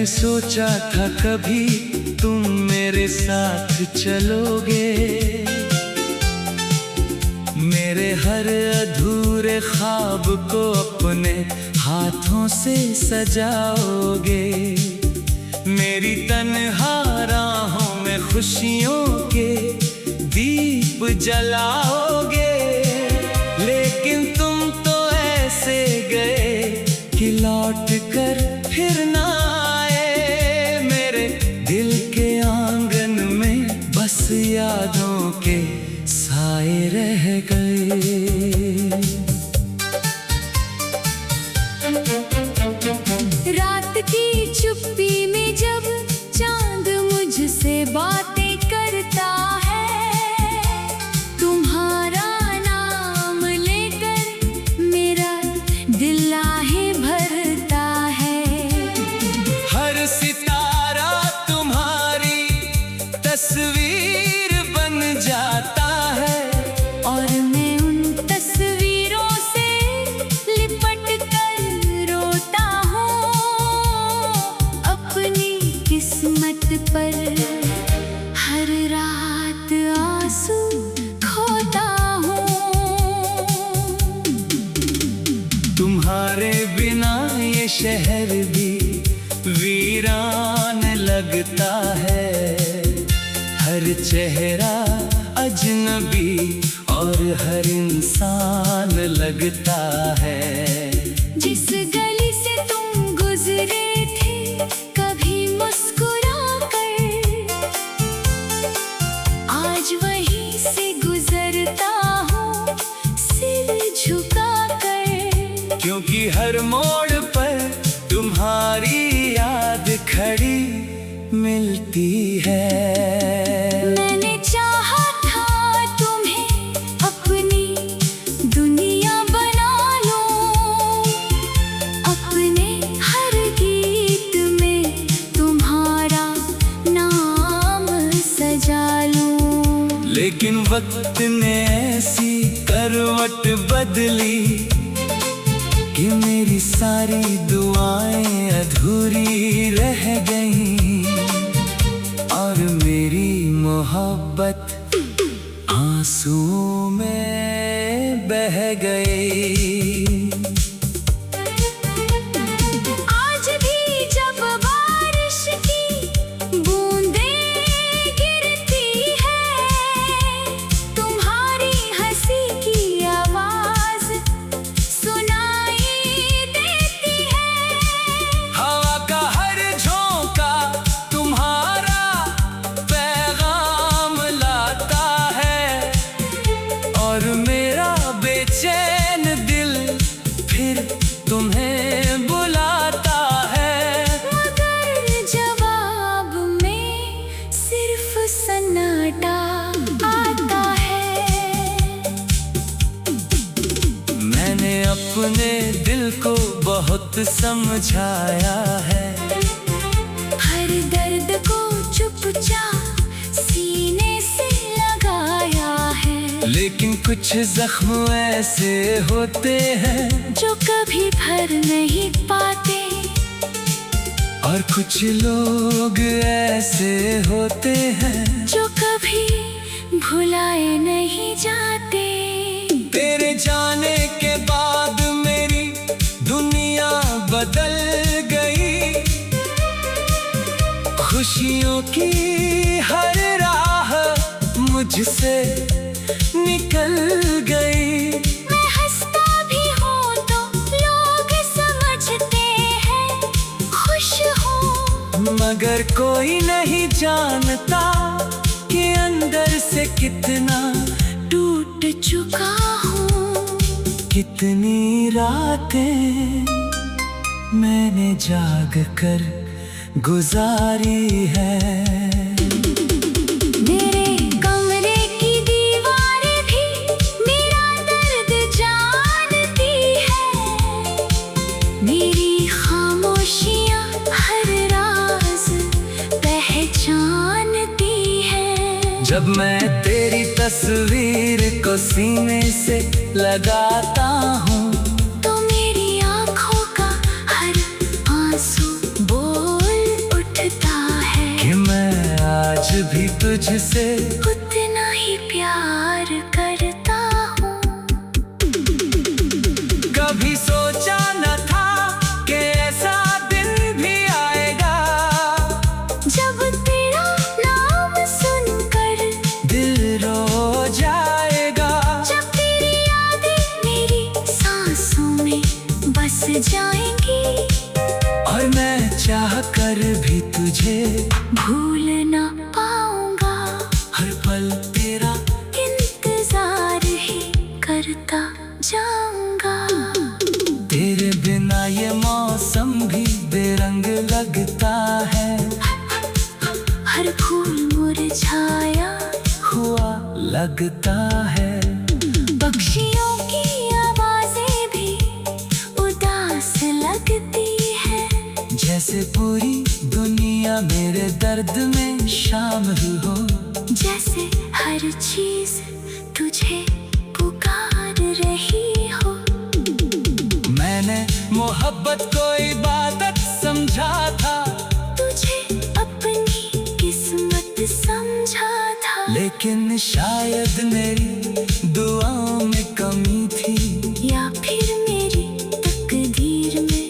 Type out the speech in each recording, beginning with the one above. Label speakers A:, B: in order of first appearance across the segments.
A: मैंने सोचा था कभी तुम मेरे साथ चलोगे, मेरे हर अधूरे ख्वाब को अपने हाथों से सजाओगे, मेरी तन्हा राहों में खुशियों के दीप जलाओगे। लेकिन तुम तो ऐसे गए कि लौट कर फिर ना आए, मेरे दिल के आंगन में बस यादों के साए रह गए।
B: रात की चुप्पी में जब चांद मुझसे बातें करता है, तुम्हारा नाम लेकर मेरा दिल आहें भरता है।
A: हर सितारा तुम्हारी तस्वीर बन जाता है,
B: और मैं उन तस्वीरों से लिपट कर रोता हूँ, अपनी किस्मत पर हर रात आंसू खोता हूँ।
A: तुम्हारे बिना ये शहर भी वीरान लगता है, हर चेहरा अजनबी और हर इंसान लगता है।
B: जिस गली से तुम गुजरे थे कभी मुस्कुरा कर, आज वहीं से गुजरता हूँ सिर झुका कर।
A: क्योंकि हर मोड़ पर तुम्हारी याद खड़ी मिलती है।
B: मैंने चाहा था तुम्हें अपनी दुनिया बना लूं, अपने हर गीत में तुम्हारा नाम सजा लूं।
A: लेकिन वक्त ने ऐसी करवट बदली कि मेरी सारी दुआएं अधूरी रह गईं, और मेरी मोहब्बत आंसुओं में बह गई।
B: आज भी जब बारिश की बूंदें गिरती है, तुम्हारी हंसी की आवाज सुनाई देती है।
A: हवा का हर झोंका तुम्हारा पैगाम लाता है, और मेरा बेचैन दिल फिर तुम्हें बुलाता है।
B: मगर जवाब में सिर्फ सन्नाटा आता है।
A: मैंने अपने दिल को बहुत समझाया है,
B: हर दर्द को चुपचाप सीने से लगाया है।
A: लेकिन कुछ जख्म ऐसे होते हैं
B: जो कभी भर नहीं पाते,
A: और कुछ लोग ऐसे होते हैं
B: जो कभी भुलाए नहीं जाते।
A: तेरे जाने के बाद मेरी दुनिया बदल गई, खुशियों की हर राह मुझसे निकल गई।
B: मैं हंसता भी हूँ तो लोग समझते हैं खुश हूँ,
A: मगर कोई नहीं जानता कि अंदर से कितना
B: टूट चुका हूँ।
A: कितनी रातें मैंने जाग कर गुजारी है।
B: मेरे कमरे की दीवारें भी मेरा दर्द जानती है, मेरी खामोशियाँ हर राज पहचानती है।
A: जब मैं तेरी तस्वीर को सीने से लगाता हूँ,
B: तो मेरी आँखों का हर आंसू बोल
A: तुझसे
B: उतना ही प्यार करता हूँ।
A: कभी सोचा न था कि ऐसा दिन भी आएगा,
B: जब तेरा नाम सुनकर
A: दिल रो जाएगा।
B: जब तेरी यादें मेरी सांसों में बस जाएंगी,
A: और मैं चाह कर भी तुझे
B: भूल ना पाऊंगा।
A: हर पल तेरा
B: इंतजार ही करता जाऊंगा।
A: तेरे बिना ये मौसम भी बेरंग लगता है,
B: हर फूल मुरझाया
A: हुआ लगता है।
B: पक्षियों की आवाजें भी उदास लगती है,
A: जैसे पूरी दुनिया मेरे दर्द में शामिल हो।
B: जैसे हर चीज तुझे पुकार रही हो।
A: मैंने मोहब्बत को इबादत समझा था,
B: तुझे अपनी किस्मत समझा था,
A: लेकिन शायद मेरी दुआओं में कमी थी,
B: या फिर मेरी तकदीर में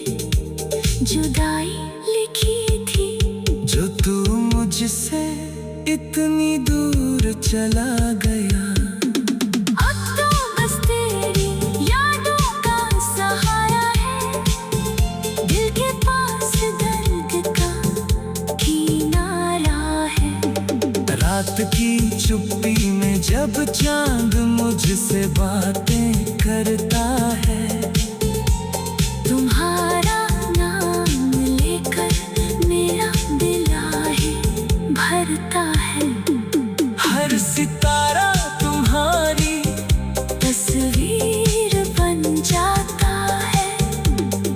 B: जुदाई लिखी थी।
A: जो तू मुझसे इतनी दूर चला गया।
B: अब तो बस तेरी यादों का सहारा है, दिल के पास दर्द का किनारा है।
A: रात की चुप्पी में जब चांद मुझसे बातें करता है,
B: तुम्हारा नाम लेकर मेरा दिल आहे भरता है।
A: हर सितारा तुम्हारी
B: तस्वीर बन जाता है,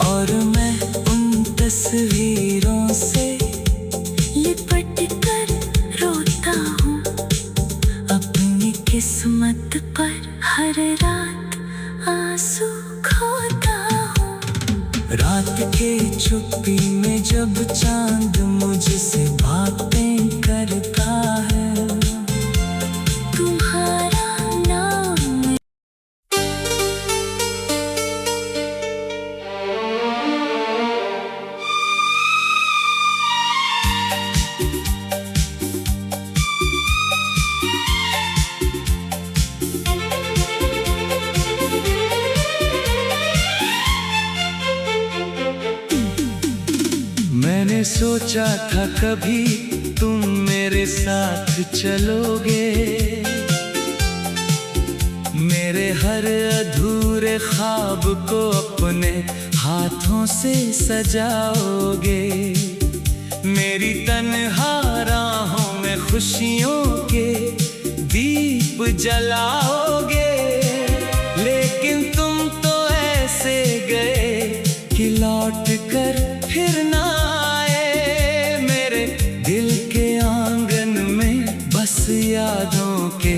A: और मैं उन तस्वीरों से
B: लिपट कर रोता हूँ।
A: अपनी
B: किस्मत पर हर रात आंसू खोता हूँ।
A: रात के चुप्पी में जब चांद मुझसे बातें करता है,
B: तुम्हारा नाम
A: मैंने सोचा था कभी तुम मेरे साथ चलोगे, मेरे हर अधूरे ख्वाब को अपने हाथों से सजाओगे। मेरी तन्हा राहों में खुशियों के दीप जलाओगे। लेकिन तुम तो ऐसे गए कि लौट कर फिर ना आए। मेरे दिल के आंगन में बस यादों के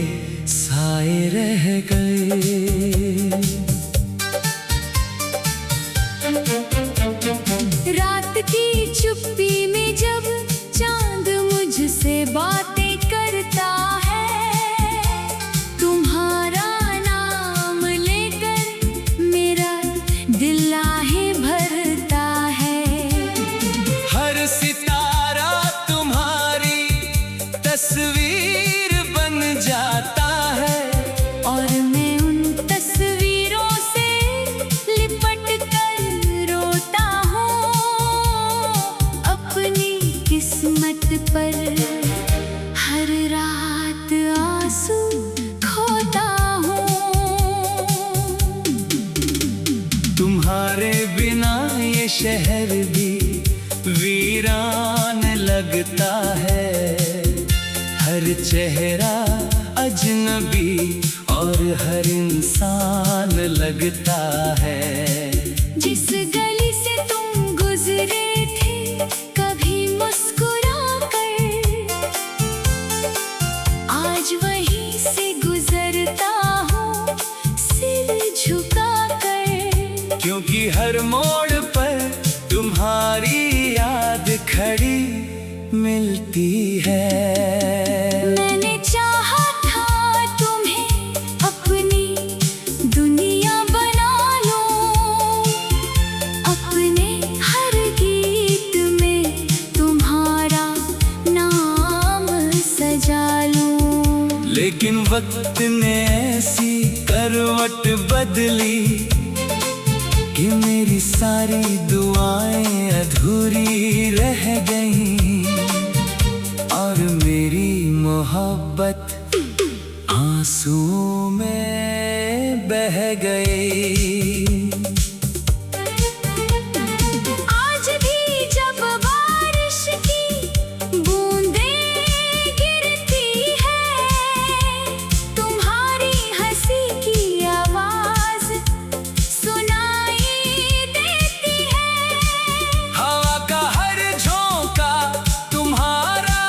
A: साए रह गए।
B: रात की चुप्पी में जब चांद मुझसे बातें करता है, तुम्हारा नाम लेकर मेरा दिल आहे भरता है।
A: हर सितारा तुम्हारी तस्वीर बन जाता है,
B: और मैं उन तस्वीरों से लिपट कर रोता हूँ। अपनी किस्मत पर हर रात आंसू खोता हूँ।
A: तुम्हारे बिना ये शहर भी वीरान लगता है। हर चेहरा अजनबी और हर इंसान लगता है।
B: जिस गली से तुम गुजरे थे कभी मुस्कुरा कर, आज वहीं से गुजरता हूँ सिर झुका कर।
A: क्योंकि हर मोड़ पर तुम्हारी याद खड़ी मिलती है। सोच बदली कि मेरी सारी दुआएं अधूरी रह गईं और मेरी मोहब्बत आंसुओं में बह गई।
B: आज भी जब बारिश की बूंदें गिरती है, तुम्हारी हंसी की आवाज सुनाई देती है।
A: हवा का हर झोंका तुम्हारा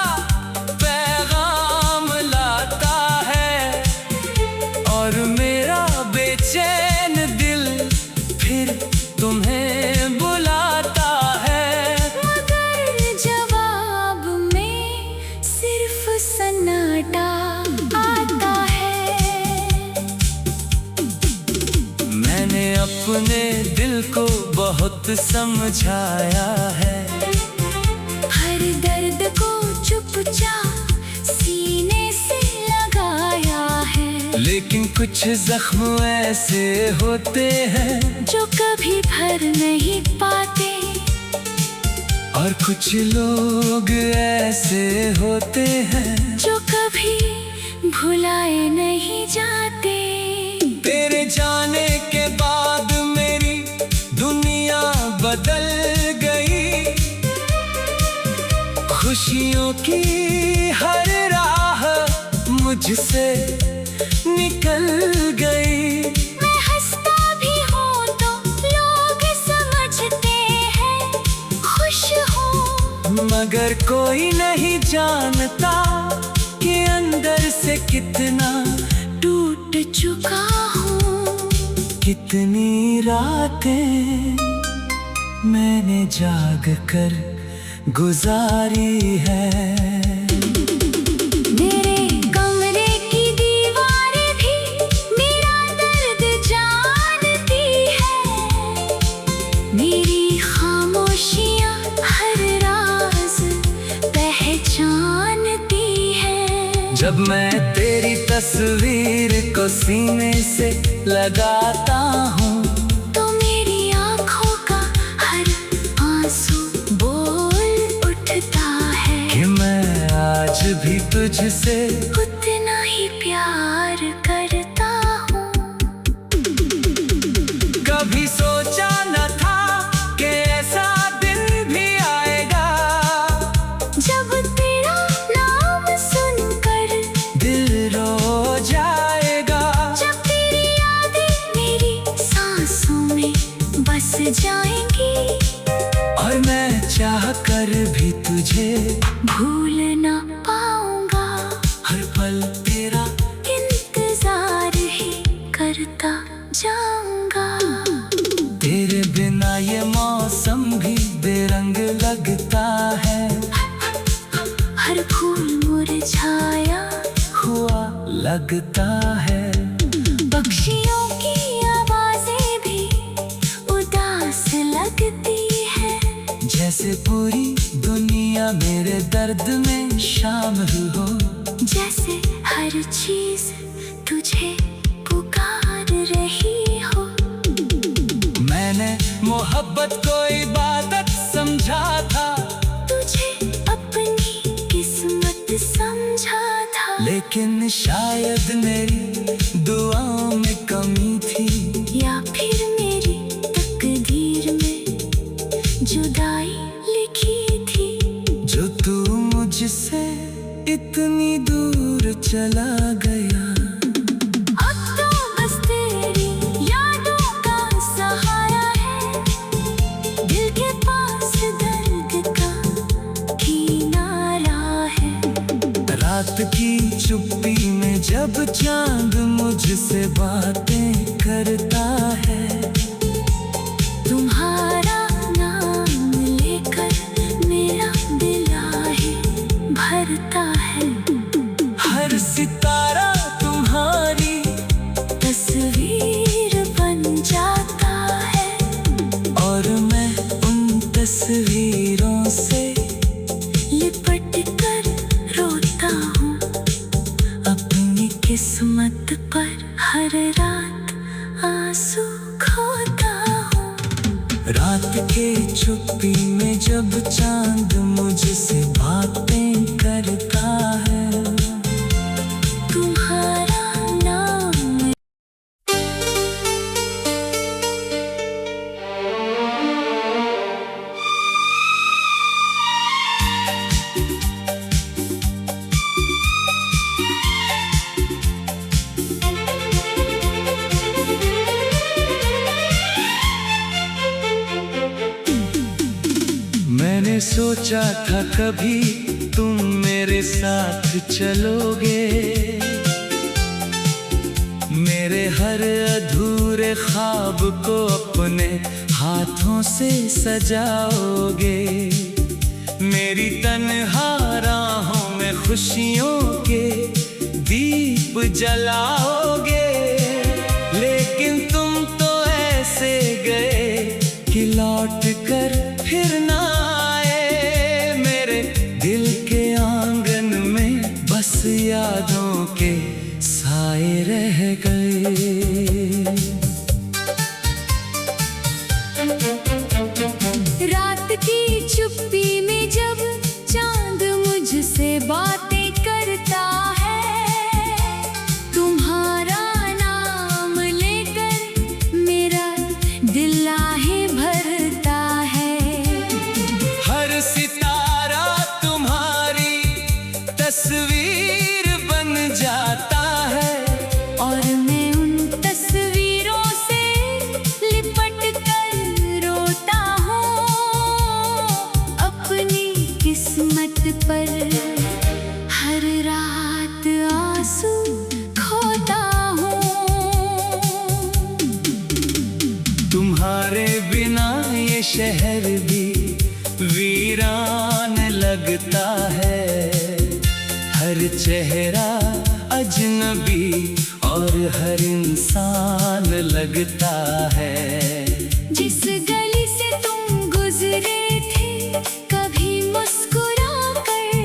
A: पैगाम लाता है और मेरा बेचैन दिल फिर तुम्हें बुलाता है।
B: मगर जवाब में सिर्फ सन्नाटा आता है।
A: मैंने अपने दिल को बहुत समझाया है,
B: हर दर्द को चुपचाप सीने से लगाया है।
A: लेकिन कुछ जख्म ऐसे होते हैं
B: जो कभी भर नहीं पाते,
A: और कुछ लोग ऐसे होते हैं
B: जो कभी भुलाए नहीं जाते।
A: तेरे जाने के बाद मेरी दुनिया बदल गई, खुशियों की हर राह मुझसे निकल गई।
B: मैं हंसता भी हूँ तो लोग समझते हैं खुश हूँ,
A: मगर कोई नहीं जानता कि अंदर से कितना
B: टूट चुका हूँ।
A: कितनी रातें मैंने जाग कर गुजारी है।
B: मेरे कमरे की दीवारें भी मेरा दर्द जानती है, मेरी खामोशियाँ हर राज पहचानती है।
A: जब मैं तेरी तस्वीर को सीने से लगाता हूँ
B: तो मेरी आँखों का हर आंसू बोल उठता है
A: कि मैं आज भी तुझसे
B: उतना ही प्यार करता हूँ।
A: कभी सोचा न था कि ऐसा दिन भी आएगा,
B: जब तेरा नाम सुनकर
A: दिल रो जाएगा।
B: जब तेरी यादें मेरी सांसों में बस जाएंगी,
A: और मैं चाह कर भी तुझे
B: भूल ना पाऊंगा।
A: हर पल तेरा
B: इंतजार ही करता जाऊंगा।
A: तेरे बिना ये मौसम भी बेरंग लगता है,
B: हर फूल मुरझाया
A: हुआ लगता है।
B: पक्षियों की आवाजें भी उदास लगती है,
A: जैसे पूरी दुनिया मेरे दर्द में शामिल हो।
B: जैसे हर चीज तुझे पुकार रही हो।
A: मैंने मोहब्बत को इबादत समझा था,
B: तुझे अपनी किस्मत समझा था,
A: लेकिन शायद मेरी दुआओं में कमी थी,
B: या फिर मेरी तकदीर में जुदाई लिखी थी।
A: जो तू मुझसे इतनी दूर चला गया।
B: अब तो बस तेरी यादों का सहारा है, दिल के पास दर्द का किनारा है।
A: रात की चुप्पी में जब चांद मुझसे बातें करता है,
B: तुम्हारा नाम लेकर मेरा दिल आहे भरता है।
A: हर सितारा तुम्हारी
B: तस्वीर बन जाता है,
A: और मैं उन तस्वीरों से
B: लिपट कर रोता हूँ।
A: अपनी
B: किस्मत पर हर रात
A: के चुप्पी में जब चांद मुझसे बातें करता है,
B: तुम्हारा नाम।
A: मैंने सोचा था कभी तुम मेरे साथ चलोगे, मेरे हर अधूरे ख्वाब को अपने हाथों से सजाओगे, मेरी तन्हा राहों में खुशियों के दीप जलाओगे। लेकिन तुम तो ऐसे गए कि लौट कर फिर ना आए, मेरे दिल के आंगन में बस यादों के साए रह गए।
B: रात की चुप्पी में जब चांद मुझसे बातें करता है, तुम्हारा नाम लेकर मेरा दिल आहे भरता है।
A: हर सितारा तुम्हारी तस्वीर बन जाता है,
B: और मैं उन तस्वीरों से लिपट कर रोता हूँ, अपनी किस्मत पर हर रात आंसू खोता हूँ।
A: तुम्हारे बिना ये शहर भी वीरान लगता है, हर चेहरा अजनबी और हर इंसान लगता है।
B: जिस गली से तुम गुजरे थे कभी मुस्कुरा कर,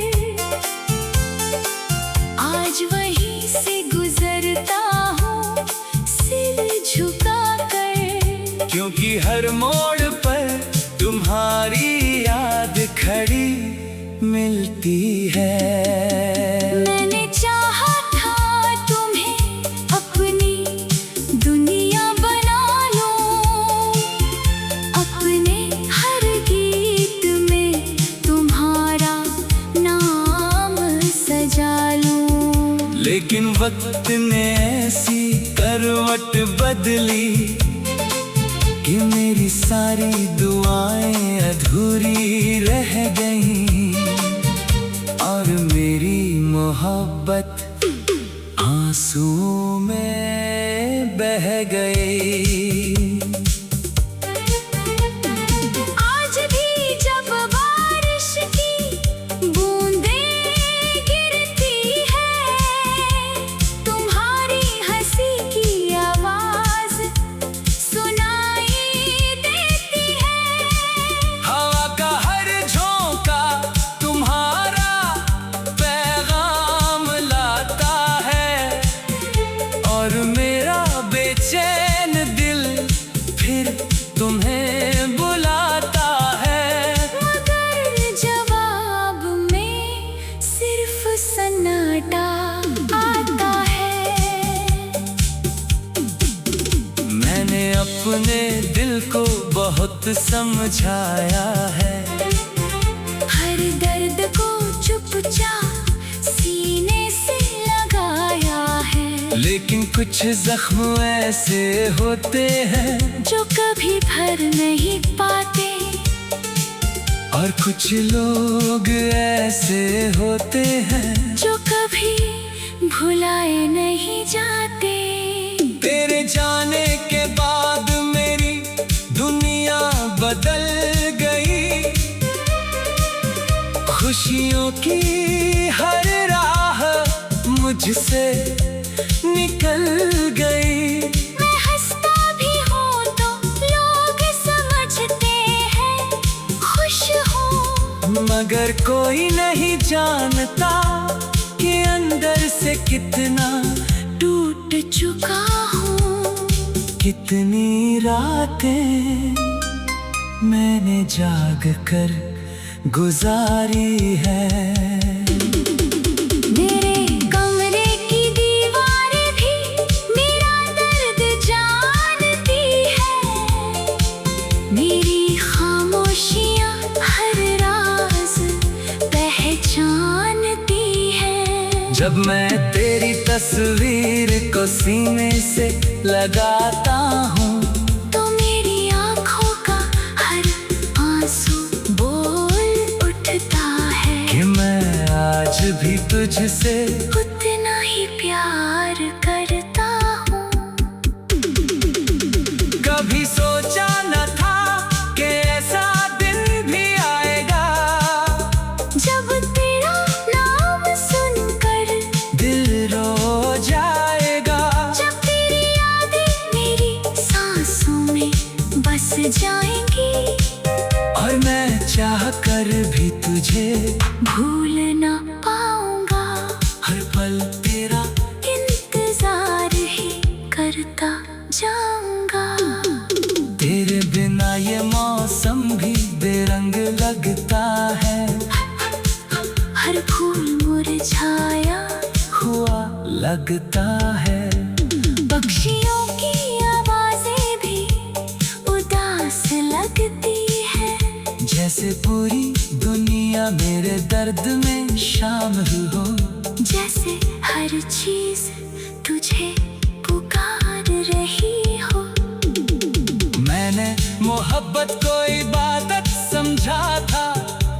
B: आज वहीं से गुजरता हूँ सिर झुका कर।
A: क्योंकि हर मोड़ पर तुम्हारी याद खड़ी मिलती है।
B: मैंने चाहा था तुम्हें अपनी दुनिया बना लूं, अपने हर गीत में तुम्हारा नाम सजा लूं।
A: लेकिन वक्त ने ऐसी करवट बदली कि मेरी सारी दुआएं अधूरी रह गईं, और मेरी मोहब्बत आंसुओं में बह गई।
B: आज भी जब बारिश की बूंदें गिरती है, तुम्हारी हंसी की आवाज सुनाई देती है।
A: हवा का हर झोंका तुम्हारा पैगाम लाता है, और मेरा बेचैन दिल फिर तुम्हें बुलाता है।
B: मगर जवाब में सिर्फ सन्नाटा आता है।
A: मैंने अपने दिल को बहुत समझाया है,
B: हर दर्द को चुपचाप सीने से लगाया है।
A: लेकिन कुछ जख्म ऐसे होते हैं
B: जो कभी भर नहीं पाते,
A: और कुछ लोग ऐसे होते हैं
B: जो कभी भुलाए नहीं जाते।
A: तेरे जाने के बाद मेरी दुनिया बदल गई, खुशियों की हर राह मुझसे निकल गई।
B: मैं हंसता भी हूँ तो लोग समझते हैं खुश हूँ,
A: मगर कोई नहीं जानता कि अंदर से कितना
B: टूट चुका हूँ।
A: कितनी रातें मैंने जाग कर गुजारी है।
B: मेरे कमरे की दीवारें भी मेरा दर्द जानती है। मेरी खामोशियाँ हर राज पहचानती है।
A: जब मैं तेरी तस्वीर को सीने से लगाता हूँ
B: तो मेरी आँखों का हर आंसू बोल उठता है
A: कि मैं आज भी तुझसे
B: उतना ही प्यार करता हूँ।
A: कभी सोचा न था कि ऐसा दिन भी आएगा
B: जब तेरा नाम सुनकर
A: दिल रो जाएगा।
B: जब तेरी यादें मेरी सांसों में बस जाएंगी
A: और मैं चाह कर भी तुझे
B: भूल ना पाऊंगा।
A: हर पल तेरा
B: इंतजार ही करता जाऊंगा।
A: तेरे बिना ये मौसम भी बेरंग लगता है।
B: हर फूल मुरझाया
A: हुआ लगता है।
B: पक्षियों की आवाजें भी उदास लगती है।
A: जैसे पूरी दुनिया मेरे दर्द में शामिल हो।
B: जैसे हर चीज तुझे पुकार रही हो।
A: मैंने मोहब्बत को इबादत समझा था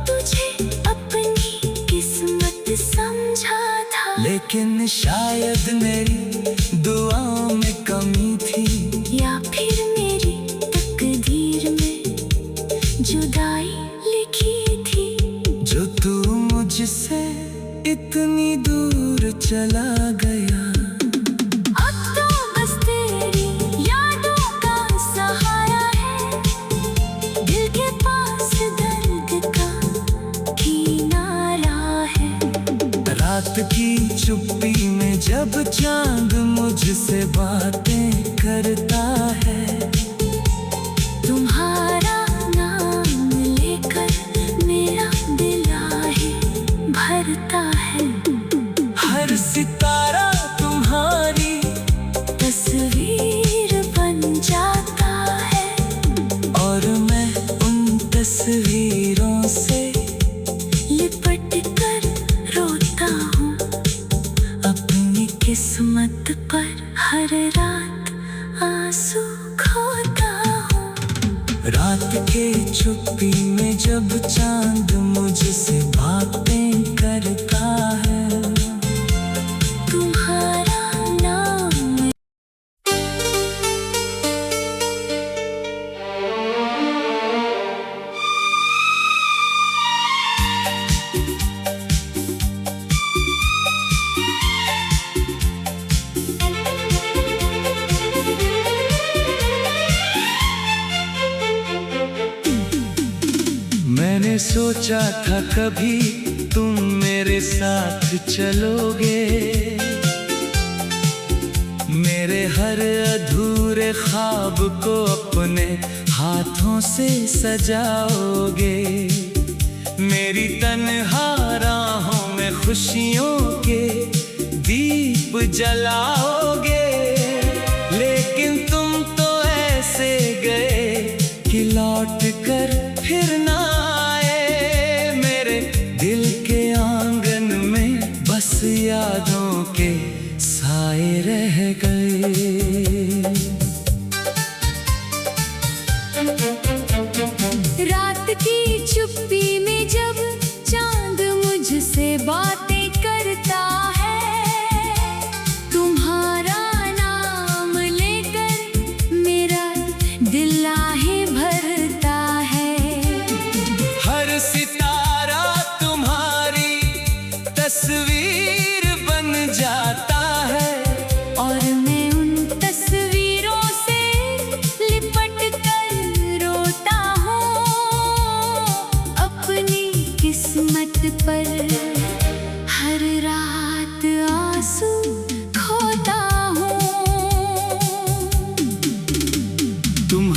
B: तुझे अपनी किस्मत समझा था।
A: लेकिन शायद मेरी दुआओं में कमी थी
B: या फिर मेरी तकदीर में जुदाई लिखी थी।
A: जो तू मुझसे इतनी दूर चला गया।
B: अब तो बस तेरी यादों का सहारा है। दिल के पास दर्द का किनारा है।
A: रात की चुप्पी में जब चांद मुझसे बातें करता है।
B: तुम्हारा नाम लेकर मेरा दिल आहे भरता है।
A: हर सितारा तुम्हारी
B: तस्वीर बन जाता है।
A: और मैं उन तस्वीरों से
B: लिपट कर रोता हूँ।
A: अपनी
B: किस्मत पर हर रात आंसू खोता हूँ।
A: रात के चुप्पी में जब चांद मुझसे बातें करता है।
B: तुम्हारा नाम
A: मैंने सोचा था कभी तुम मेरे साथ चलोगे। मेरे हर अधूरे ख्वाब को अपने हाथों से सजाओगे। मेरी तन्हा राहों में खुशियों के दीप जलाओगे। लेकिन तुम तो ऐसे गए कि लौट कर फिर ना आए। मेरे दिल के आंगन में बस यादों के साए रह गए।
B: रात की चुप्पी में जब चांद मुझसे बातें करता है। तुम्हारा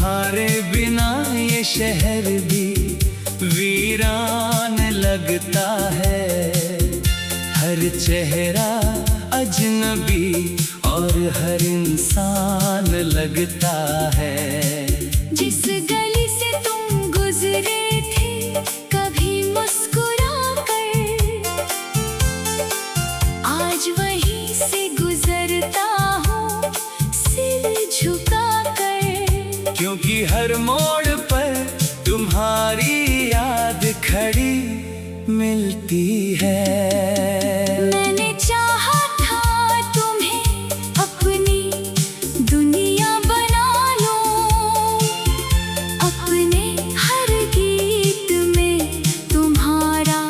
A: तुम्हारे बिना ये शहर भी वीरान लगता है। हर चेहरा अजनबी और हर इंसान लगता है।
B: जिस गली से तुम गुजरे थे कभी मुस्कुरा कर, आज वहीं से गुजरता हूँ सिर झुका कर।
A: क्योंकि हर मोड़ पर तुम्हारी याद खड़ी मिलती है।
B: मैंने चाहा था तुम्हें अपनी दुनिया बना लूं, अपने हर गीत में तुम्हारा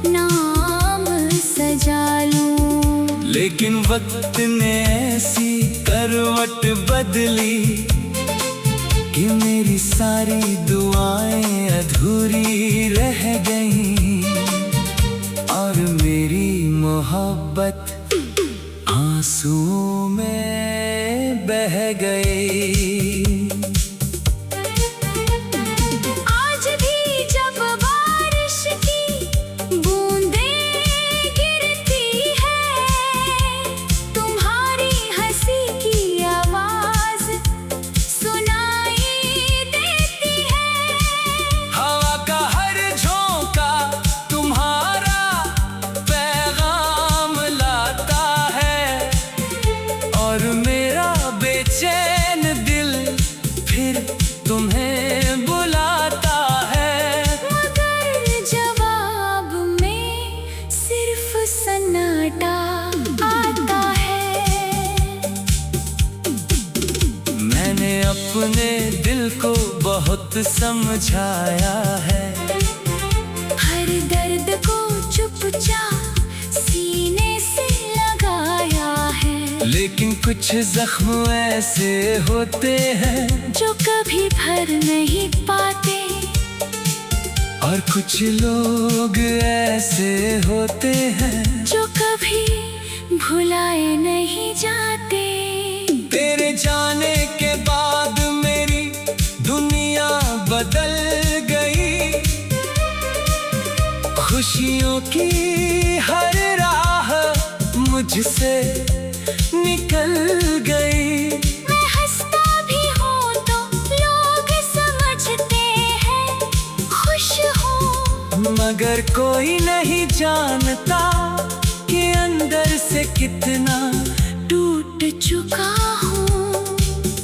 B: नाम सजा लूं।
A: लेकिन वक्त ने ऐसी करवट बदली कि मेरी सारी दुआएं अधूरी रह गईं और मेरी मोहब्बत आंसुओं में बह गई।
B: आज भी जब बारिश की बूंदें गिरती है, तुम्हारी हंसी की आवाज सुनाई देती है।
A: हवा का हर झोंका तुम्हारा पैगाम लाता है और मेरा बेचैन दिल फिर तुम्हें बुलाता है।
B: मगर जवाब में सिर्फ सन्नाटा आता है।
A: मैंने अपने दिल को बहुत समझाया है।
B: हर दर्द को चुपचाप सीने से लगाया है।
A: लेकिन कुछ जख्म ऐसे होते हैं
B: जो कभी भर नहीं पाते,
A: और कुछ लोग ऐसे होते हैं
B: जो कभी भुलाए नहीं जाते।
A: तेरे जाने के बाद मेरी दुनिया बदल गई। खुशियों की हर राह मुझसे निकल गई।
B: मैं हंसता भी हूँ तो लोग समझते हैं खुश हूँ,
A: मगर कोई नहीं जानता कि अंदर से कितना
B: टूट चुका हूँ।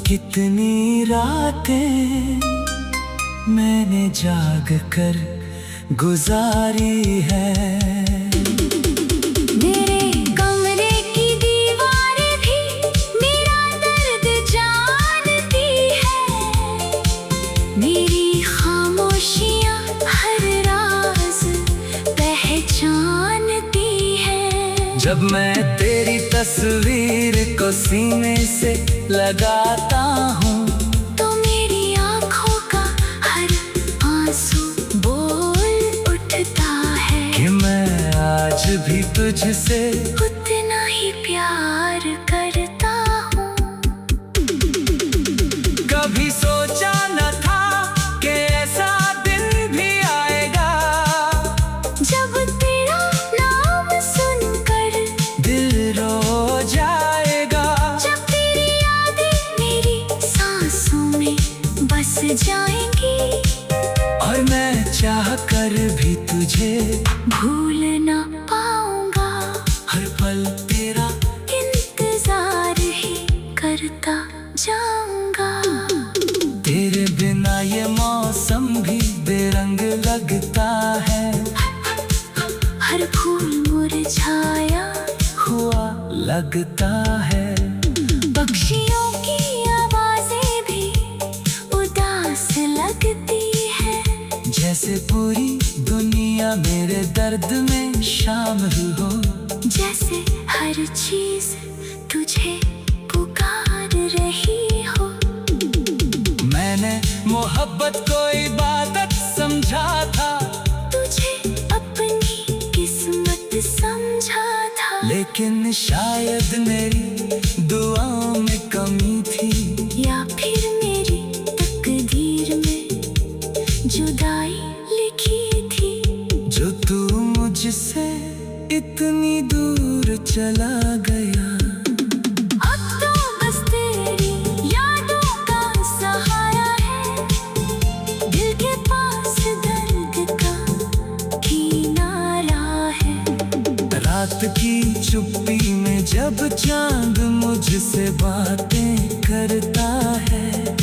A: कितनी रातें मैंने जाग कर गुजारी है।
B: मेरे कमरे की दीवारें भी मेरा दर्द जानती है। मेरी खामोशियाँ हर राज पहचानती है।
A: जब मैं तेरी तस्वीर को सीने से लगाता हूँ
B: तो मेरी आँखों का हर आंसू बोल उठता है
A: कि मैं आज भी तुझसे
B: उतना ही प्यार करता हूँ।
A: कभी सोचा न था कि ऐसा दिन भी आएगा,
B: जब तेरा नाम सुनकर
A: दिल रो जाएगा।
B: जब तेरी यादें मेरी सांसों में बस जाएंगी,
A: और मैं चाह कर भी तुझे
B: भूल ना पाऊंगा।
A: हर पल तेरा
B: इंतजार ही करता जाऊंगा।
A: तेरे बिना ये मौसम भी बेरंग लगता है।
B: हर फूल मुरझाया
A: हुआ लगता है।
B: पक्षियों की आवाजें भी उदास लगती है।
A: जैसे पूरी दुनिया मेरे दर्द में शामिल हो।
B: जैसे हर चीज तुझे पुकार रही हो।
A: मैंने मोहब्बत को इबादत समझा था,
B: तुझे अपनी किस्मत समझा था।
A: लेकिन शायद मेरी दुआओं में कमी थी,
B: या फिर मेरी तकदीर
A: चला गया।
B: अब तो बस तेरी यादों का सहारा है, दिल के पास दर्द का किनारा है।
A: रात की चुप्पी में जब चांद मुझसे बातें करता है,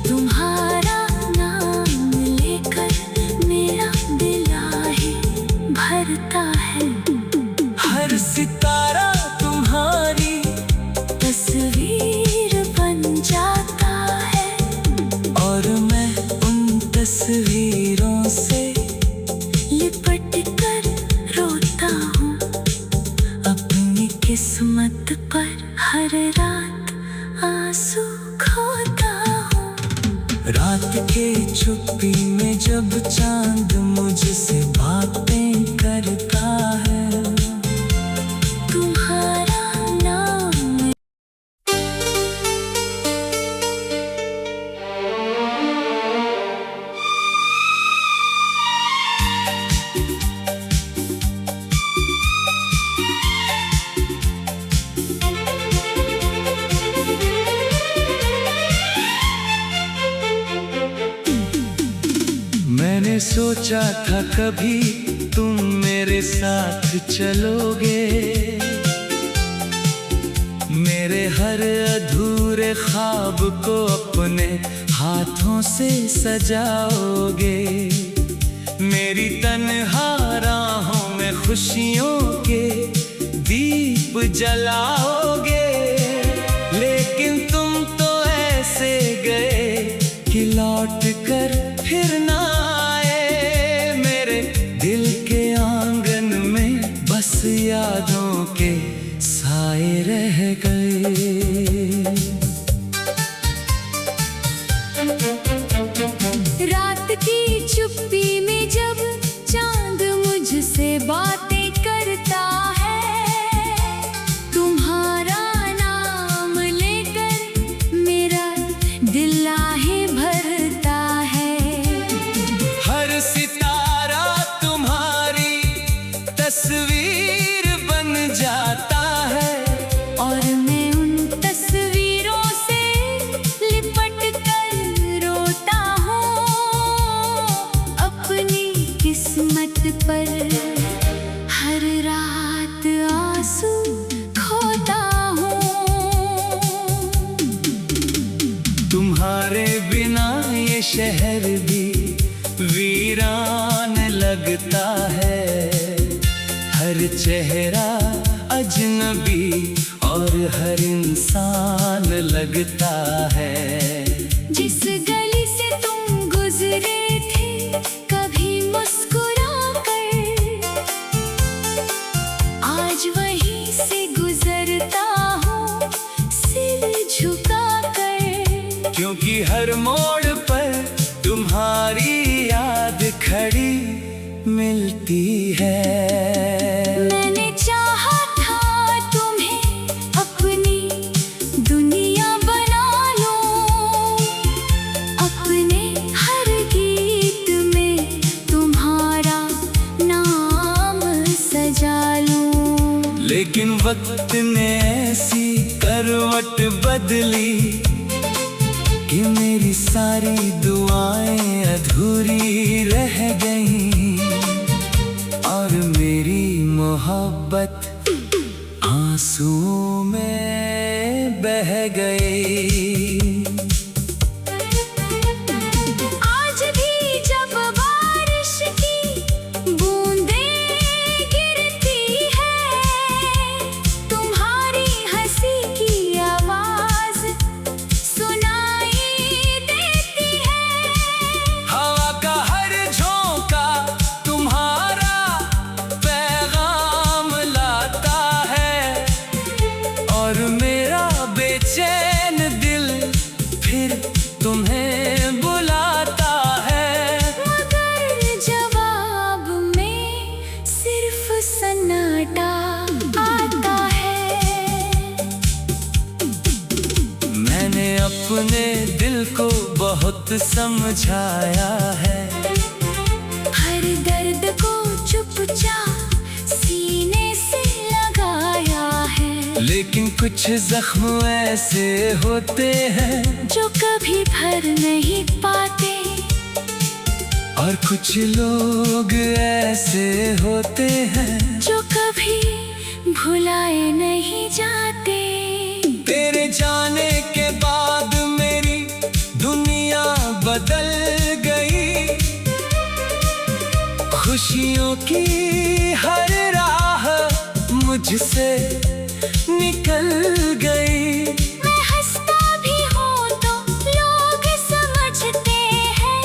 B: तुम्हारा नाम लेकर मेरा दिल आहे भरता है।
A: हर सितारा तुम्हारी
B: तस्वीर बन जाता है,
A: और मैं उन तस्वीरों से
B: लिपट कर रोता हूँ। अपनी किस्मत पर हर रात आंसू खोता हूँ।
A: रात के चुप्पी में जब चांद मुझसे बातें करता है,
B: तुम्हारा नाम
A: मैंने सोचा था कभी तुम मेरे साथ चलोगे, मेरे हर अधूरे ख्वाब को अपने हाथों से सजाओगे, मेरी तन्हा राहों में खुशियों के दीप जलाओगे। लेकिन तुम तो ऐसे गए कि लौट कर फिर ना आए। मेरे दिल के आंगन में बस यादों के साए रह गए।
B: रात की चुप्पी में जब चांद मुझसे बातें करता है, तुम्हारा नाम लेकर मेरा दिल आहे भरता है।
A: हर सितारा तुम्हारी तस्वीर बन जाता है,
B: और मैं उन तस्वीरों से लिपट कर रोता हूँ। अपनी किस्मत पर हर रात आंसू खोता हूँ।
A: तुम्हारे बिना ये शहर भी वीरान लगता है। हर चेहरा अजनबी और हर इंसान लगता है।
B: जिस गली से तुम गुजरे थे कभी मुस्कुरा कर, आज वहीं से गुजरता हूँ सिर झुका कर।
A: क्योंकि हर मोड़ पर तुम्हारी याद खड़ी मिलती है।
B: मैंने चाहा था तुम्हें अपनी दुनिया बना लूं, अपने हर गीत में तुम्हारा नाम सजा लूं।
A: लेकिन वक्त ने ऐसी करवट बदली कि मेरी सारी दुआएं अधूरी रह गईं, और मेरी मोहब्बत आंसुओं में बह गई।
B: आज भी जब बारिश की बूंदें गिरती है, तुम्हारी हंसी की आवाज सुनाई देती है।
A: हवा का हर झोंका तुम्हारा पैगाम लाता है, और मेरा बेचैन दिल फिर तुम्हें बुलाता है।
B: मगर जवाब में सिर्फ सन्नाटा आता है।
A: मैंने अपने दिल को बहुत समझाया है,
B: हर दर्द को चुपचाप सीने से लगा
A: कुछ जख्म ऐसे होते हैं
B: जो कभी भर नहीं पाते,
A: और कुछ लोग ऐसे होते हैं
B: जो कभी भुलाए नहीं जाते।
A: तेरे जाने के बाद मेरी दुनिया बदल गई, खुशियों की हर राह मुझसे निकल गई।
B: मैं हंसता भी हूँ तो लोग समझते हैं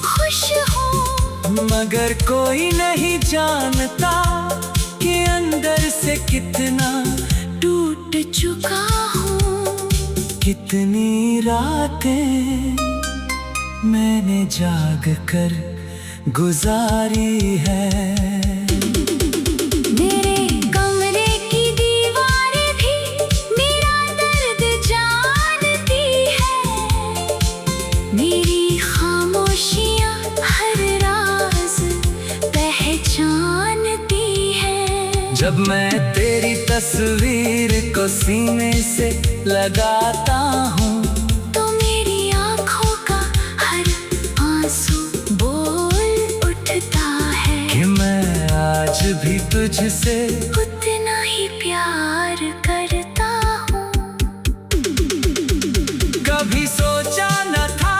B: खुश हूँ,
A: मगर कोई नहीं जानता कि अंदर से कितना
B: टूट चुका हूँ।
A: कितनी रातें मैंने जाग कर गुजारी है।
B: मेरे कमरे की दीवारें भी मेरा दर्द जानती है, मेरी खामोशियाँ हर राज पहचानती है।
A: जब मैं तेरी तस्वीर को सीने से लगाता हूँ,
B: तो मेरी आँखों का हर आंसू बोल उठता है
A: कि मैं आज भी तुझसे
B: उतना ही प्यार करता हूँ।
A: कभी सोचा न था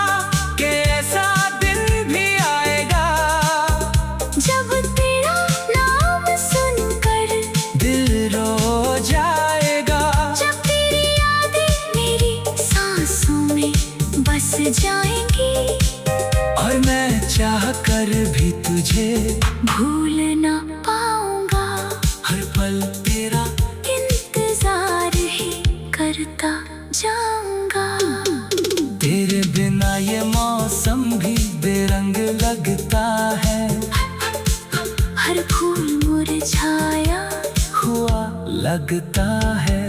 A: कि ऐसा दिन भी आएगा,
B: जब तेरा नाम सुनकर
A: दिल रो जाएगा।
B: जब तेरी यादें मेरी सांसों में बस जाएंगी,
A: और मैं चाह कर भी तुझे
B: भूल ना पाऊंगा।
A: हर पल तेरा
B: इंतजार ही करता जाऊंगा।
A: तेरे बिना ये मौसम भी बेरंग लगता है,
B: हर फूल मुरझाया
A: हुआ लगता है।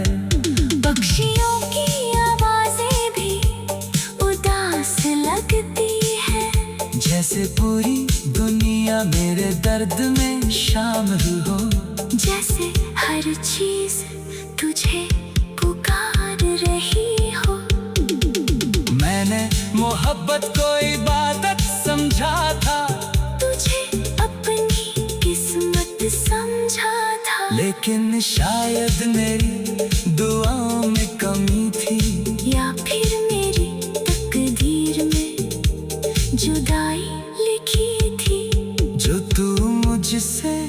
B: पक्षियों की आवाजें भी उदास लगती है,
A: जैसे पूरी दुनिया मेरे दर्द में शामिल हो।
B: जैसे हर चीज तुझे पुकार रही हो।
A: मैंने मोहब्बत को इबादत समझा था,
B: तुझे अपनी किस्मत समझा था,
A: लेकिन शायद मेरी दुआओं में कमी थी,
B: या फिर मेरी तकदीर में जुदाई लिखी थी।
A: जो तू मुझसे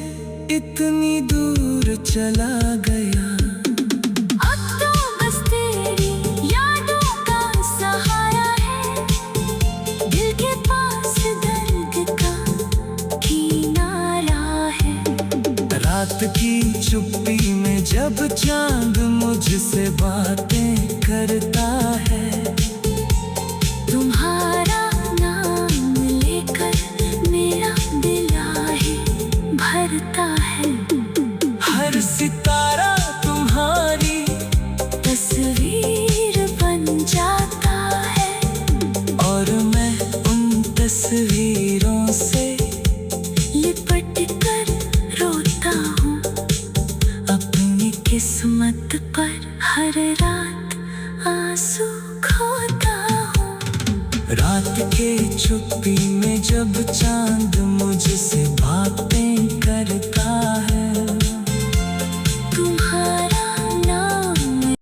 A: इतनी दूर चला गया।
B: अब तो बस तेरी यादों का सहारा है, दिल के पास दर्द का किनारा है।
A: रात की चुप्पी में जब चांद मुझसे बातें करता है,
B: तुम्हारा नाम लेकर मेरा दिल आहे भरता है।
A: हर सितारा तुम्हारी
B: तस्वीर बन जाता है,
A: और मैं उन तस्वीरों से
B: लिपट कर रोता हूँ।
A: अपनी
B: किस्मत पर हर रात आंसू खोता हूँ।
A: रात के चुप्पी में जब चांद मुझसे बातें करता है,